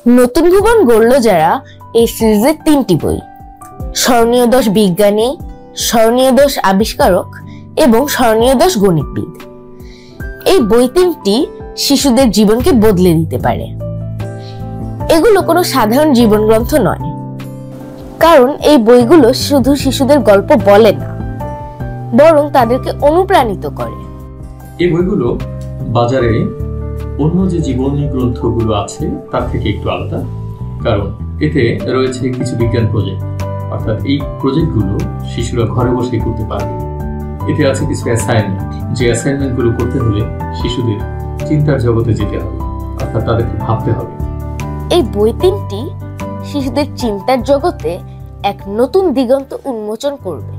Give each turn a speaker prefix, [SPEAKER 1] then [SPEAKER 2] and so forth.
[SPEAKER 1] নতুন ভুবন গড়ল যারা এই সিরিজের 3টি বই, স্মরণীয় 10 বিজ্ঞানী, স্মরণীয় 10 আবিষ্কারক এবং স্মরণীয় 10 গণিতবিদ। এই বই 3টি শিশুদের জীবনকে বদলে দিতে পারে। এগুলো কোনো সাধারণ জীবন গ্রন্থ নয়, কারণ এই বইগুলো শুধু শিশুদের গল্প বলে না, বরং তাদেরকে অনুপ্রাণিত করে।
[SPEAKER 2] এই বইগুলো বাজারে অন্য যে জীবনী গ্রন্থগুলো আছে তার থেকে একটু আলাদা, কারণ এতে রয়েছে কিছু বিজ্ঞান প্রজেক্ট, অর্থাৎ এই প্রজেক্টগুলো শিশুরা ঘরে বসে করতে পারবে। এতে আছে কিছু অ্যাসাইনমেন্ট, যে অ্যাসাইনমেন্টগুলো করতে হলে শিশুদের চিন্তার জগতে যেতে হবে, অর্থাৎ তাদেরকে ভাবতে হবে।
[SPEAKER 1] এই বই 3টি শিশুদের চিন্তার জগতে এক নতুন দিগন্ত উন্মোচন করবে।